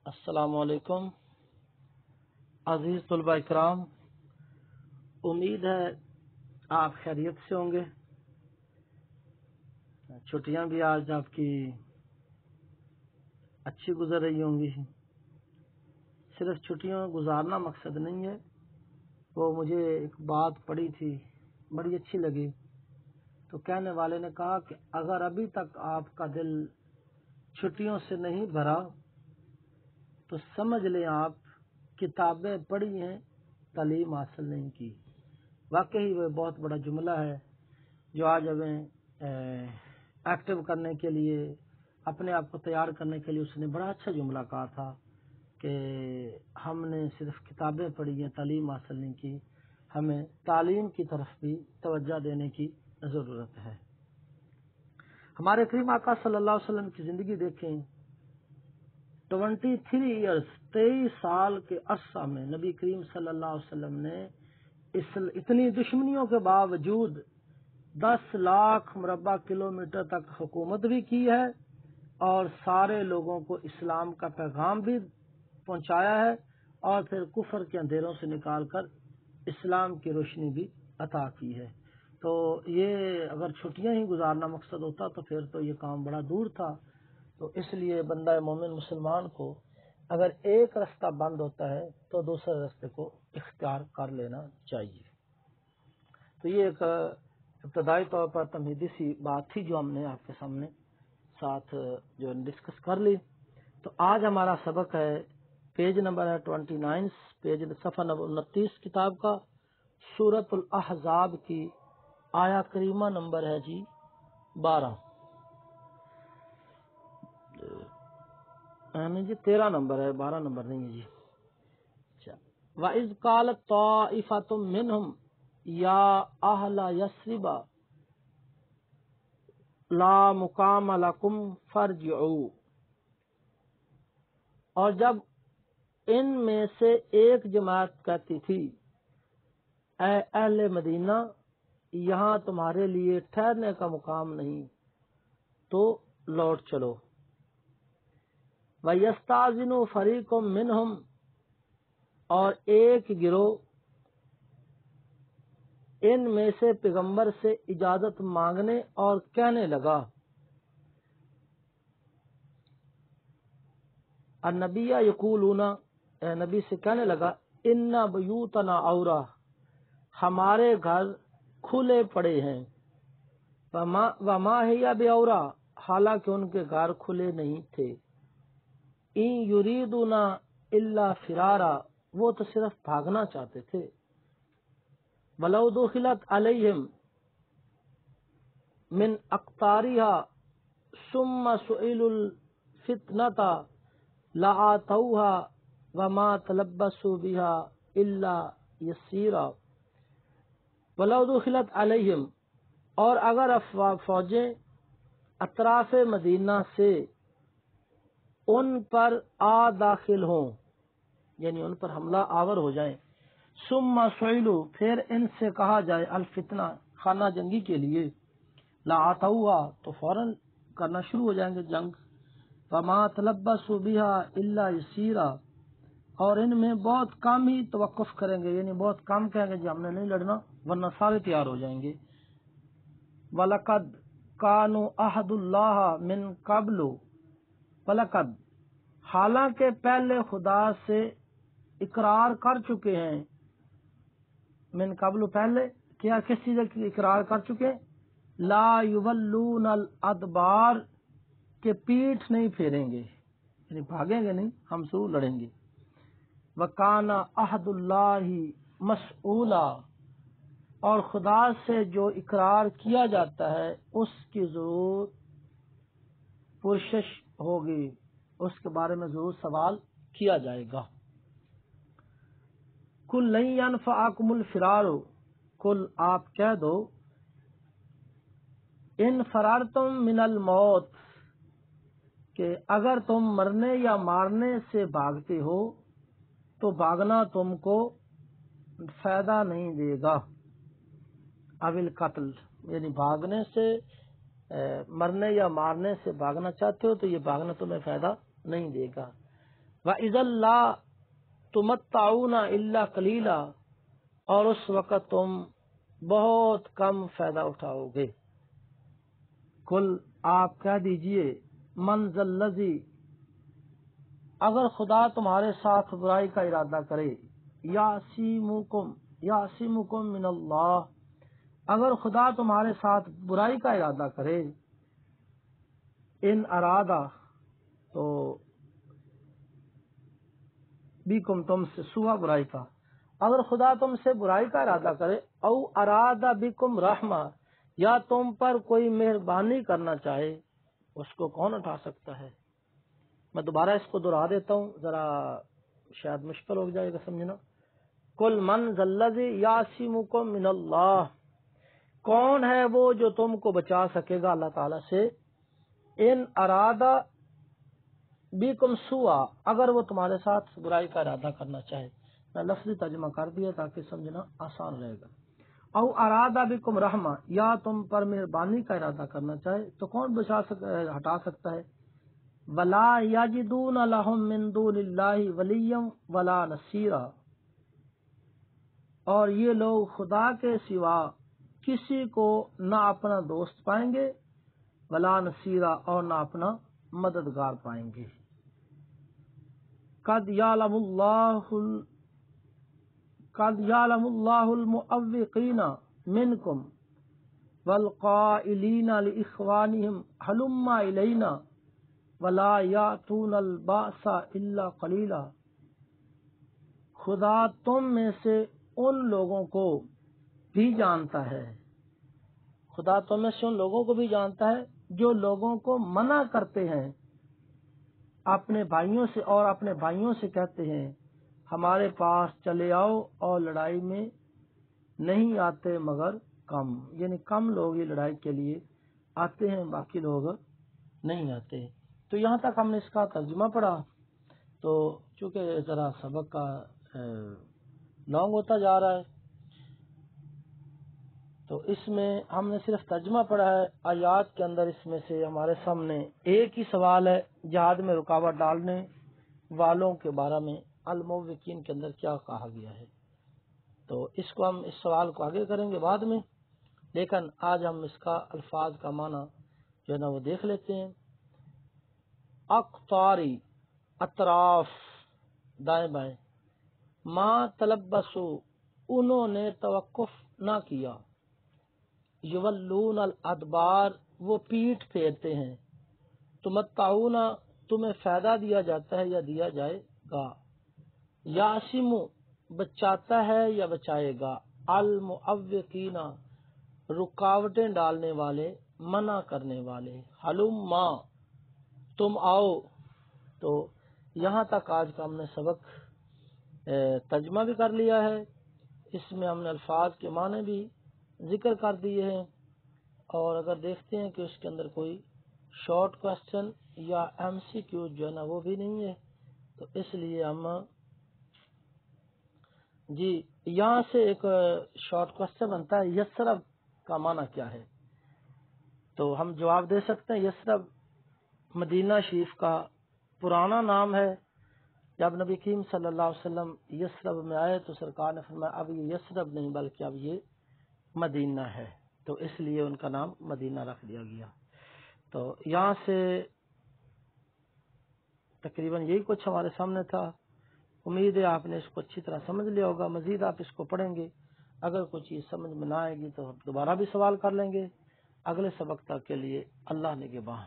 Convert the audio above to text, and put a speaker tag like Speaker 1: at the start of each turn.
Speaker 1: السلام علیکم عزیز طلبہ اکرام، امید ہے آپ خیریت سے ہوں گے۔ چھٹیاں بھی آج آپ کی اچھی گزر رہی ہوں گی۔ صرف چھٹیاں گزارنا مقصد نہیں ہے، وہ مجھے ایک بات پڑھی تھی بڑی اچھی لگی، تو کہنے والے نے کہا کہ اگر ابھی تک آپ کا دل چھٹیوں سے نہیں بھرا تو سمجھ لیں آپ کتابیں پڑھی ہیں، تعلیم حاصل نہیں کی۔ واقعی وہ بہت بڑا جملہ ہے جو آج ہمیں ایکٹیو کرنے کے لیے، اپنے آپ کو تیار کرنے کے لیے اس نے بڑا اچھا جملہ کہا تھا کہ ہم نے صرف کتابیں پڑھی ہیں، تعلیم حاصل نہیں کی، ہمیں تعلیم کی طرف بھی توجہ دینے کی ضرورت ہے۔ ہمارے کریم آقا صلی اللہ علیہ وسلم کی زندگی دیکھیں، 23 ایئرز 23 سال کے عرصہ میں نبی کریم صلی اللہ علیہ وسلم نے اتنی دشمنیوں کے باوجود 10 لاکھ مربع کلومیٹر تک حکومت بھی کی ہے اور سارے لوگوں کو اسلام کا پیغام بھی پہنچایا ہے، اور پھر کفر کے اندھیروں سے نکال کر اسلام کی روشنی بھی عطا کی ہے۔ تو یہ اگر چھٹیاں ہی گزارنا مقصد ہوتا تو پھر تو یہ کام بڑا دور تھا۔ تو اس لیے بندہ مومن مسلمان کو اگر ایک رستہ بند ہوتا ہے تو دوسرے رستے کو اختیار کر لینا چاہیے۔ تو یہ ایک ابتدائی طور پر تمہیدی سی بات تھی جو ہم نے آپ کے سامنے ساتھ جو ڈسکس کر لی۔ تو آج ہمارا سبق ہے، پیج نمبر ہے 29، صفحہ نمبر 29 کتاب کا، سورۃ الاحزاب کی آیا کریمہ نمبر ہے جی 12، نہیں جی 13 نمبر ہے، 12 نمبر نہیں ہے جی۔ وَإِذْ قَالَتْ طَائِفَةٌ مِّنْهُمْ يَا أَهْلَ يَثْرِبَ لَا مُقَامَ لَكُمْ فَارْجِعُوا، اور جب ان میں سے ایک جماعت کہتی تھی، اے اہل مدینہ، یہاں تمہارے لیے ٹھہرنے کا مقام نہیں، تو لوٹ چلو۔ وَيَسْتَأْذِنُ فَرِيقٌ مِّنْهُمْ، اور ایک گروہ ان میں سے پیغمبر سے اجازت مانگنے اور کہنے لگا، النبی یقولون، نبی سے کہنے لگا، ان بیوتنا عورہ، ہمارے گھر کھلے پڑے ہیں، وما ہی بعورہ، حالانکہ ان کے گھر کھلے نہیں تھے، ان یریدون الا فرارا، وہ تو صرف بھاگنا چاہتے تھے، ولو دخلت علیہم من اقطارها ثم سئلوا الفتنة لآتوها وما تلبسوا بها الا یسیرا۔ ولو دخلت علیہم، اور اگر فوجیں اطراف مدینہ سے ان پر داخل ہوں، یعنی ان پر حملہ آور ہو جائیں، ثم سئلوا، پھر ان سے کہا جائے، الفتنہ، خانہ جنگی کے لیے، لآتوها، تو فوراً کرنا شروع ہو جائیں گے جنگ، وما تلبسوا بها الا یسیرا، اور ان میں بہت کم ہی توقف کریں گے، یعنی بہت کم کہیں گے جی ہم نے نہیں لڑنا، ورنہ سارے تیار ہو جائیں گے۔ وَلَقَدْ كَانُوا عَهْدُ اللَّهِ مِنْ قَبْلُ، وَلَقَدْ، حالانکہ پہلے خدا سے اقرار کر چکے ہیں، من قبل، پہلے کیا کس چیز کی اقرار کر چکے، لا یولون الادبار، کہ پیٹھ نہیں پھیریں گے، یعنی بھاگیں گے نہیں، ہم ضرور لڑیں گے۔ وَكَانَ عَهْدُ اللَّهِ مَسْئُولًا، اور خدا سے جو اقرار کیا جاتا ہے اس کی ضرور پرسش ہوگی، اس کے بارے میں ضرور سوال کیا جائے گا۔ قُل لَن يَنفَعَكُمُ الْفِرَارُ، قُل آپ کہہ دو، ان فررتم من الموت، کہ اگر تم مرنے یا مارنے سے بھاگتے ہو تو بھاگنا تم کو فائدہ نہیں دے گا، اول قتل، یعنی بھاگنے سے، مرنے یا مارنے سے بھاگنا چاہتے ہو تو یہ بھاگنا تمہیں فائدہ نہیں دے گا۔ وَإِذًا لَّا تُمَتَّعُونَ إِلَّا قَلِيلًا، اور اس وقت تم بہت کم فائدہ اٹھاؤ گے۔ کل آپ کہہ دیجئے من ذا الذی، اگر خدا تمہارے ساتھ برائی کا ارادہ کرے، یعصمکم من اللہ، اگر خدا تمہارے ساتھ برائی کا ارادہ کرے، ان ارادہ تو بیکم تم سے سوا برائی کا، اگر خدا تم سے برائی کا ارادہ کرے، او ارادہ بکم رحمہ، یا تم پر کوئی مہربانی کرنا چاہے، اس کو کون اٹھا سکتا ہے؟ میں دوبارہ اس کو دہرا دیتا ہوں، ذرا شاید مشکل ہو جائے گا سمجھنا۔ کل من ذا الذی یعصمکم من اللہ، کون ہے وہ جو تم کو بچا سکے گا اللہ تعالی سے؟ ان ارادہ بیکم سوا، اگر وہ تمہارے ساتھ برائی کا ارادہ کرنا چاہے۔ میں لفظی ترجمہ کر دیا تاکہ سمجھنا آسان رہے گا۔ او ارادہ بکم رحمہ، یا تم پر مہربانی کا ارادہ کرنا چاہے تو کون ہٹا سکتا ہے؟ ولا یجدون لهم من دون اللہ ولیا ولا نصیرا، اور یہ لوگ خدا کے سوا کسی کو نہ اپنا دوست پائیں گے، ولا نصیرا، اور نہ اپنا مددگار پائیں گے۔ قد یعلم اللہ المعوقین منکم والقائلین لإخوانہم ہلم الینا ولا یأتون البأس الا قلیلا، خدا تم میں سے ان لوگوں کو بھی جانتا ہے، خدا تم میں سے ان لوگوں کو بھی جانتا ہے جو لوگوں کو منع کرتے ہیں اپنے بھائیوں سے، اور اپنے بھائیوں سے کہتے ہیں ہمارے پاس چلے آؤ، اور لڑائی میں نہیں آتے مگر کم، یعنی کم لوگ یہ لڑائی کے لیے آتے ہیں، باقی لوگ نہیں آتے۔ تو یہاں تک ہم نے اس کا ترجمہ پڑھا۔ تو چونکہ ذرا سبق کا لانگ ہوتا جا رہا ہے، تو اس میں ہم نے صرف ترجمہ پڑھا ہے۔ آیات کے اندر اس میں سے ہمارے سامنے ایک ہی سوال ہے، جہاد میں رکاوٹ ڈالنے والوں کے بارے میں الموقین کے اندر کیا کہا گیا ہے۔ تو اس کو ہم اس سوال کو آگے کریں گے بعد میں، لیکن آج ہم اس کا الفاظ کا معنی جو ہے نا وہ دیکھ لیتے ہیں۔ اقطاری، اطراف، دائیں بائیں، ما تلبسو، انہوں نے توقف نہ کیا، یولون الادبار، وہ پیٹھ پھیرتے ہیں، تمتعون، تمہیں فائدہ دیا جاتا ہے یا دیا جائے گا، یاسم، بچاتا ہے یا بچائے گا، المعوقین، رکاوٹیں ڈالنے والے، منع کرنے والے، ہلما، تم آؤ۔ تو یہاں تک آج کا ہم نے سبق ترجمہ بھی کر لیا ہے، اس میں ہم نے الفاظ کے معنی بھی ذکر کر دیے ہیں، اور اگر دیکھتے ہیں کہ اس کے اندر کوئی شارٹ کوسچن یا ایم سی کیو جو ہے نا وہ بھی نہیں ہے، تو اس لیے ہم یہاں سے ایک شارٹ کوسچن بنتا ہے، یسرب کا معنی کیا ہے؟ تو ہم جواب دے سکتے ہیں یسرب مدینہ شریف کا پرانا نام ہے۔ جب نبی کریم صلی اللہ علیہ وسلم یسرب میں آئے تو سرکار نے فرمایا اب یہ یسرب نہیں بلکہ اب یہ مدینہ ہے، تو اس لیے ان کا نام مدینہ رکھ دیا گیا۔ تو یہاں سے تقریباً یہی کچھ ہمارے سامنے تھا، امید ہے آپ نے اس کو اچھی طرح سمجھ لیا ہوگا۔ مزید آپ اس کو پڑھیں گے، اگر کوئی چیز سمجھ میں نہ آئے گی تو دوبارہ بھی سوال کر لیں گے۔ اگلے سبق تک کے لیے اللہ نگہباں۔